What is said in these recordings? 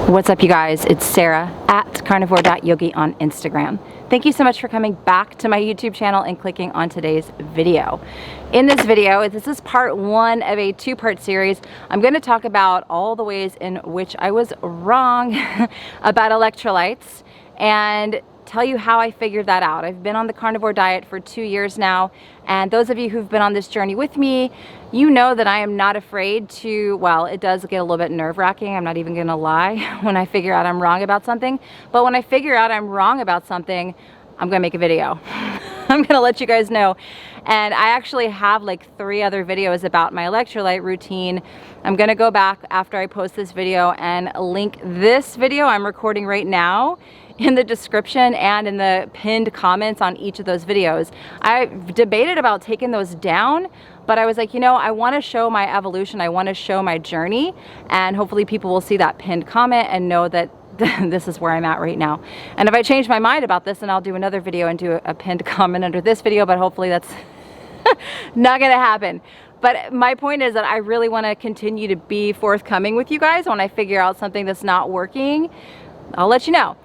What's up, you guys? It's Sarah at carnivore.yogi on Instagram. Thank you so much for coming back to my YouTube channel and clicking on today's video. In this video, this is part one of a two-part series. I'm going to talk about all the ways in which I was wrong about electrolytes and tell you how I figured that out. I've been on the carnivore diet for 2 years now, and those of you who've been on this journey with me, you know that I am not afraid to, well, it does get a little bit nerve-wracking, I'm not even gonna lie, when I figure out I'm wrong about something. But when I figure out I'm wrong about something, I'm gonna make a video. I'm gonna let you guys know. And I actually have like 3 other videos about my electrolyte routine. I'm gonna go back after I post this video and link this video I'm recording right now in the description and in the pinned comments on each of those videos. I debated about taking those down, but I was like, you know, I wanna show my evolution, I wanna show my journey, and hopefully people will see that pinned comment and know that this is where I'm at right now. And if I change my mind about this, then I'll do another video and do a pinned comment under this video, but hopefully that's not gonna happen. But my point is that I really wanna continue to be forthcoming with you guys. When I figure out something that's not working, I'll let you know.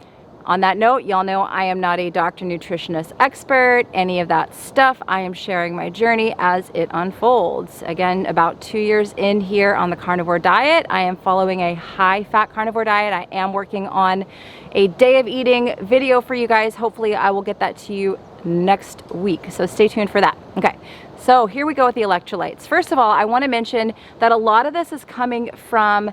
On that note, y'all know I am not a doctor, nutritionist, expert, any of that stuff. I am sharing my journey as it unfolds. Again, about 2 years in here on the carnivore diet. I am following a high-fat carnivore diet. I am working on a day of eating video for you guys. Hopefully, I will get that to you next week. So stay tuned for that. Okay, so here we go with the electrolytes. First of all, I want to mention that a lot of this is coming from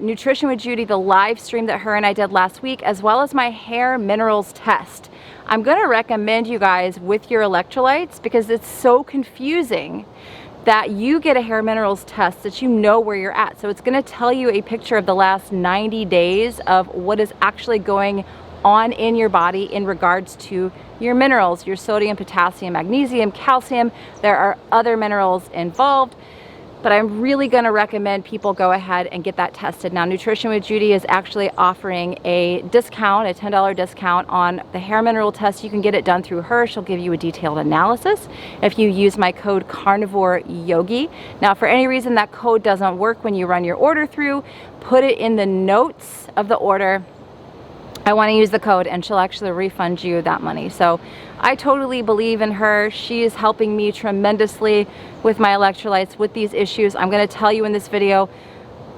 Nutrition with Judy, the live stream that her and I did last week, as well as my hair minerals test. I'm going to recommend you guys with your electrolytes because it's so confusing that you get a hair minerals test that you know where you're at. So it's going to tell you a picture of the last 90 days of what is actually going on in your body in regards to your minerals, your sodium, potassium, magnesium, calcium. There are other minerals involved, but I'm really gonna recommend people go ahead and get that tested. Now, Nutrition with Judy is actually offering a discount, a $10 discount on the hair mineral test. You can get it done through her. She'll give you a detailed analysis if you use my code Carnivore Yogi. Now, for any reason that code doesn't work when you run your order through, put it in the notes of the order. I want to use the code, and she'll actually refund you that money. So I totally believe in her. She is helping me tremendously with my electrolytes, with these issues. I'm going to tell you in this video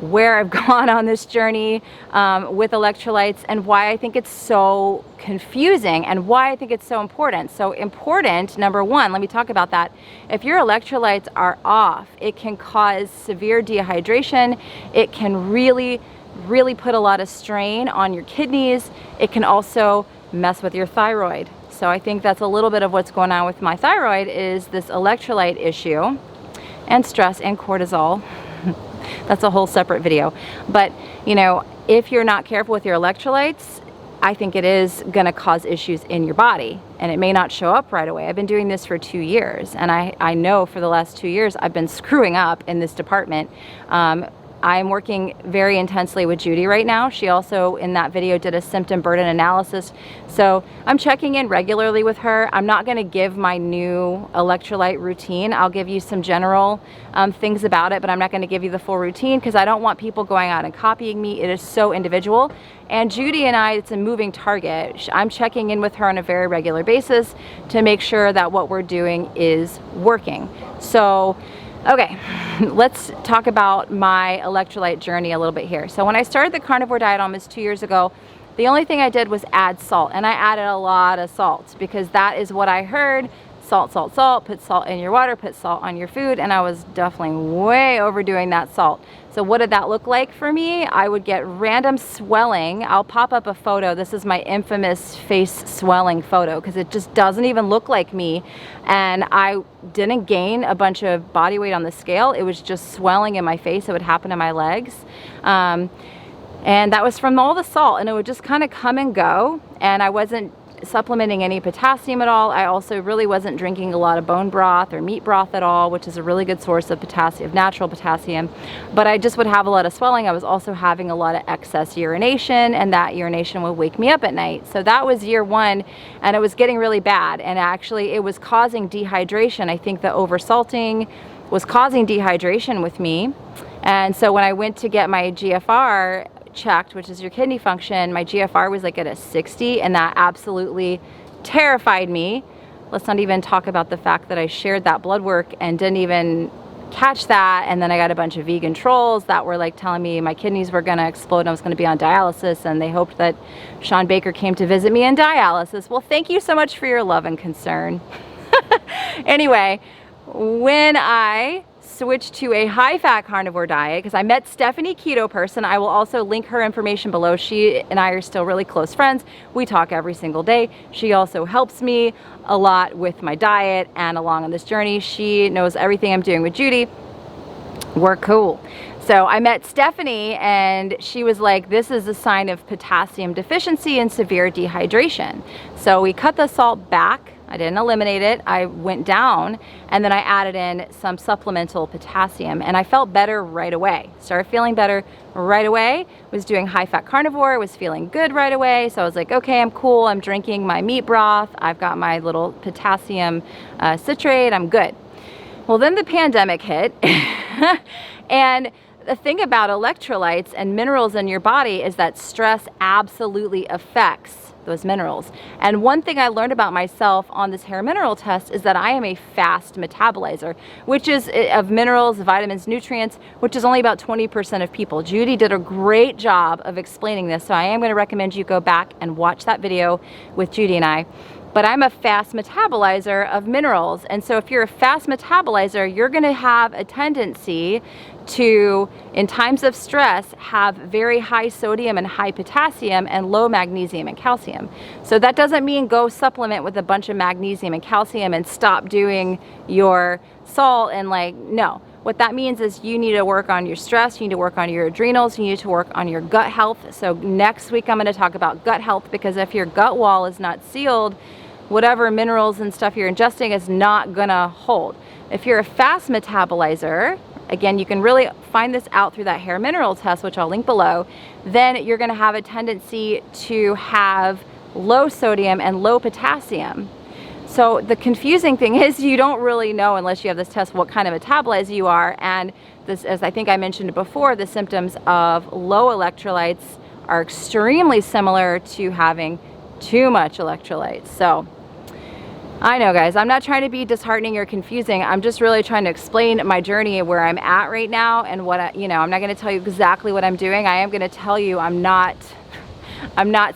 where I've gone on this journey with electrolytes and why I think it's so confusing and why I think it's so important. So important, number one, let me talk about that. If your electrolytes are off, it can cause severe dehydration. It can really put a lot of strain on your kidneys. It can also mess with your thyroid. So I think that's a little bit of what's going on with my thyroid, is this electrolyte issue, and stress and cortisol. That's a whole separate video. But you know, if you're not careful with your electrolytes, I think it is gonna cause issues in your body, and it may not show up right away. I've been doing this for 2 years, and I know for the last 2 years I've been screwing up in this department. I'm working very intensely with Judy right now. She also, in that video, did a symptom burden analysis. So I'm checking in regularly with her. I'm not gonna give my new electrolyte routine. I'll give you some general things about it, but I'm not gonna give you the full routine because I don't want people going out and copying me. It is so individual. And Judy and I, it's a moving target. I'm checking in with her on a very regular basis to make sure that what we're doing is working. So, okay, let's talk about my electrolyte journey a little bit here. So when I started the carnivore diet almost 2 years ago, the only thing I did was add salt, and I added a lot of salt because that is what I heard. Salt, salt, salt, put salt in your water, put salt on your food, and I was definitely way overdoing that salt. So what did that look like for me? I would get random swelling. I'll pop up a photo. This is my infamous face swelling photo because it just doesn't even look like me. And I didn't gain a bunch of body weight on the scale. It was just swelling in my face. It would happen in my legs. And that was from all the salt, and it would just kind of come and go. And I wasn't supplementing any potassium at all. I also really wasn't drinking a lot of bone broth or meat broth at all, which is a really good source of potassium, natural potassium. But I just would have a lot of swelling. I was also having a lot of excess urination, and that urination would wake me up at night. So that was year one, and it was getting really bad. And actually it was causing dehydration. I think the oversalting was causing dehydration with me. And so when I went to get my GFR checked, which is your kidney function, my GFR was like at a 60, and that absolutely terrified me. Let's not even talk about the fact that I shared that blood work and didn't even catch that, and then I got a bunch of vegan trolls that were like telling me my kidneys were gonna explode and I was gonna be on dialysis, and they hoped that Sean Baker came to visit me in dialysis. Well, thank you so much for your love and concern. Anyway, when I switched to a high-fat carnivore diet, because I met Stephanie Keto Person, I will also link her information below. She and I are still really close friends. We talk every single day. She also helps me a lot with my diet and along on this journey. She knows everything I'm doing with Judy. We're cool. So I met Stephanie and she was like, this is a sign of potassium deficiency and severe dehydration. So we cut the salt back. I didn't eliminate it. I went down, and then I added in some supplemental potassium, and I felt better right away. Started feeling better right away. Was doing high-fat carnivore, was feeling good right away. So I was like, okay, I'm cool. I'm drinking my meat broth. I've got my little potassium citrate. I'm good. Well, then the pandemic hit, and the thing about electrolytes and minerals in your body is that stress absolutely affects those minerals. And one thing I learned about myself on this hair mineral test is that I am a fast metabolizer, which is of minerals, vitamins, nutrients, which is only about 20% of people. Judy did a great job of explaining this, so I am going to recommend you go back and watch that video with Judy and I. But I'm a fast metabolizer of minerals, and so if you're a fast metabolizer, you're going to have a tendency to, in times of stress, have very high sodium and high potassium and low magnesium and calcium. So that doesn't mean go supplement with a bunch of magnesium and calcium and stop doing your salt and no. What that means is you need to work on your stress, you need to work on your adrenals, you need to work on your gut health. So next week I'm going to talk about gut health, because if your gut wall is not sealed, whatever minerals and stuff you're ingesting is not gonna hold. If you're a fast metabolizer, again, you can really find this out through that hair mineral test, which I'll link below, then you're gonna have a tendency to have low sodium and low potassium. So the confusing thing is you don't really know, unless you have this test, what kind of metabolizer you are. And this, as I think I mentioned before, the symptoms of low electrolytes are extremely similar to having too much electrolytes. So I know, guys, I'm not trying to be disheartening or confusing. I'm just really trying to explain my journey and where I'm at right now, and what I'm not going to tell you exactly what I'm doing. I am going to tell you I'm not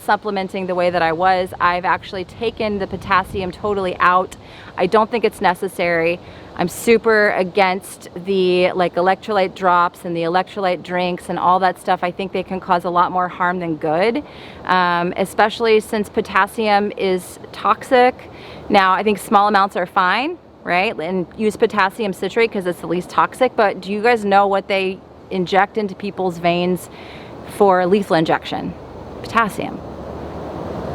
supplementing the way that I was. I've actually taken the potassium totally out. I don't think it's necessary. I'm super against the electrolyte drops and the electrolyte drinks and all that stuff. I think they can cause a lot more harm than good, especially since potassium is toxic. Now, I think small amounts are fine, right? And use potassium citrate because it's the least toxic. But do you guys know what they inject into people's veins for lethal injection? Potassium.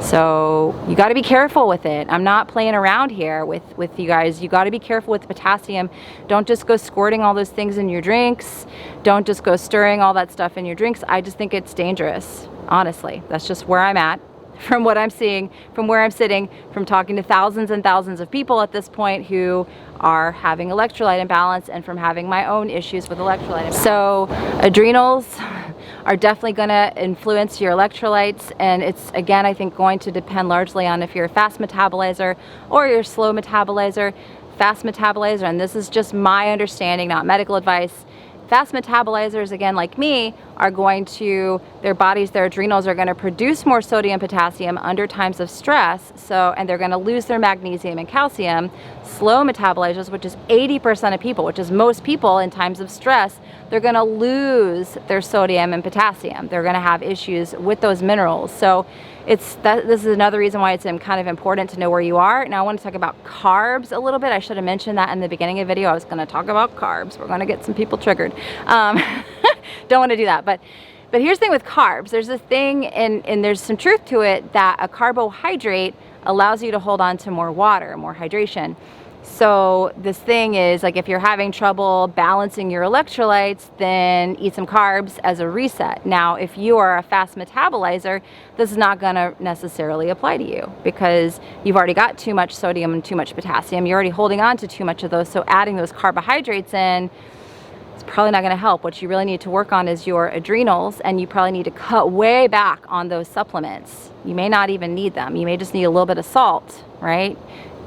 So you got to be careful with it. I'm not playing around here with you guys. You got to be careful with the potassium. Don't just go squirting all those things in your drinks. Don't just go stirring all that stuff in your drinks. I just think it's dangerous. Honestly, that's just where I'm at, from what I'm seeing, from where I'm sitting, from talking to thousands and thousands of people at this point who are having electrolyte imbalance, and from having my own issues with electrolyte imbalance. So adrenals are definitely going to influence your electrolytes, and it's, again, I think going to depend largely on if you're a fast metabolizer or you're a slow metabolizer. Fast metabolizer, and this is just my understanding, not medical advice, fast metabolizers, again, like me, are going to, their bodies, their adrenals are going to produce more sodium, potassium under times of stress. So, and they're going to lose their magnesium and calcium. Slow metabolizers, which is 80% of people, which is most people in times of stress, they're going to lose their sodium and potassium. They're going to have issues with those minerals. So this is another reason why it's kind of important to know where you are. Now I want to talk about carbs a little bit. I should have mentioned that in the beginning of the video. I was going to talk about carbs. We're going to get some people triggered. Don't want to do that. But here's the thing with carbs. There's this thing, and there's some truth to it, that a carbohydrate allows you to hold on to more water, more hydration. So this thing is, like, if you're having trouble balancing your electrolytes, then eat some carbs as a reset. Now, if you are a fast metabolizer, this is not going to necessarily apply to you, because you've already got too much sodium and too much potassium. You're already holding on to too much of those. So adding those carbohydrates in it's probably not going to help. What you really need to work on is your adrenals, and you probably need to cut way back on those supplements. You may not even need them. You may just need a little bit of salt, right?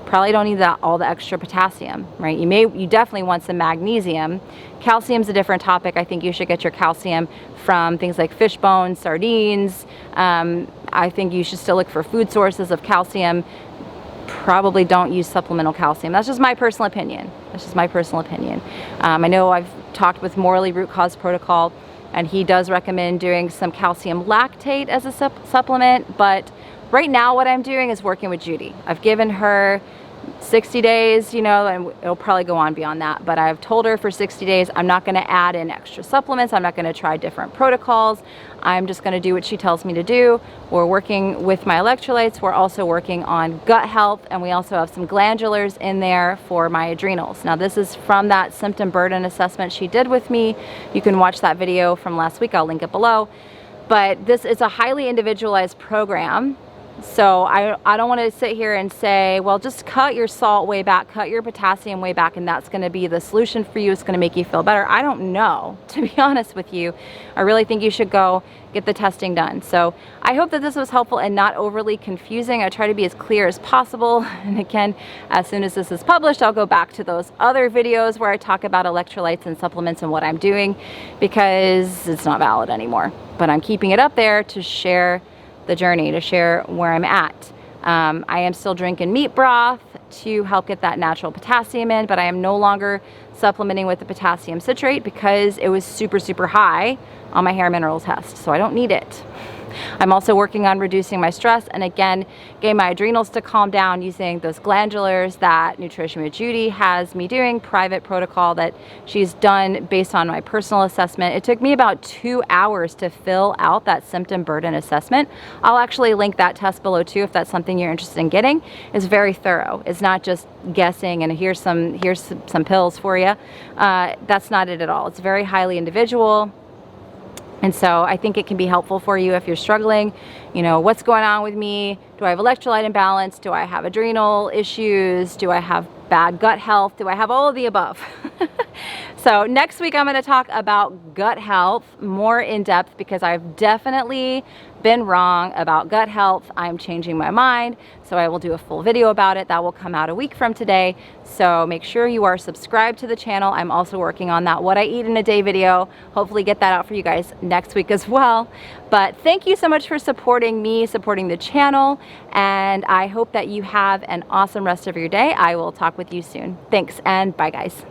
Probably don't need all the extra potassium, right? You definitely want some magnesium. Calcium's a different topic. I think you should get your calcium from things like fish bones, sardines. I think you should still look for food sources of calcium. Probably don't use supplemental calcium. That's just my personal opinion. That's just my personal opinion. I know I've talked with Morley Root Cause Protocol, and he does recommend doing some calcium lactate as a supplement, but right now what I'm doing is working with Judy. I've given her 60 days, you know, and it'll probably go on beyond that, but I've told her for 60 days I'm not going to add in extra supplements. I'm not going to try different protocols. I'm just going to do what she tells me to do. We're working with my electrolytes. We're also working on gut health, and we also have some glandulars in there for my adrenals. Now, this is from that symptom burden assessment she did with me. You can watch that video from last week. I'll link it below. But this is a highly individualized program. So I don't want to sit here and say, well, just cut your salt way back, cut your potassium way back, and that's going to be the solution for you. It's going to make you feel better. I don't know, to be honest with you. I really think you should go get the testing done. So I hope that this was helpful and not overly confusing. I try to be as clear as possible. And again, as soon as this is published, I'll go back to those other videos where I talk about electrolytes and supplements and what I'm doing, because it's not valid anymore. But I'm keeping it up there to share the journey, to share where I'm at. I am still drinking meat broth to help get that natural potassium in, but I am no longer supplementing with the potassium citrate because it was super, super high on my hair minerals test, so I don't need it. I'm also working on reducing my stress, and again, getting my adrenals to calm down using those glandulars that Nutrition with Judy has me doing, private protocol that she's done based on my personal assessment. It took me about 2 hours to fill out that symptom burden assessment. I'll actually link that test below too if that's something you're interested in getting. It's very thorough. It's not just guessing and here's some pills for you. That's not it at all. It's very highly individual. And so I think it can be helpful for you if you're struggling. You know, what's going on with me? Do I have electrolyte imbalance? Do I have adrenal issues? Do I have bad gut health? Do I have all of the above? So next week I'm going to talk about gut health more in depth, because I've definitely been wrong about gut health. I'm changing my mind, so I will do a full video about it. That will come out a week from today. So make sure you are subscribed to the channel. I'm also working on that what I eat in a day video. Hopefully get that out for you guys next week as well. But thank you so much for supporting me, supporting the channel, and I hope that you have an awesome rest of your day. I will talk with you soon. Thanks, and bye guys.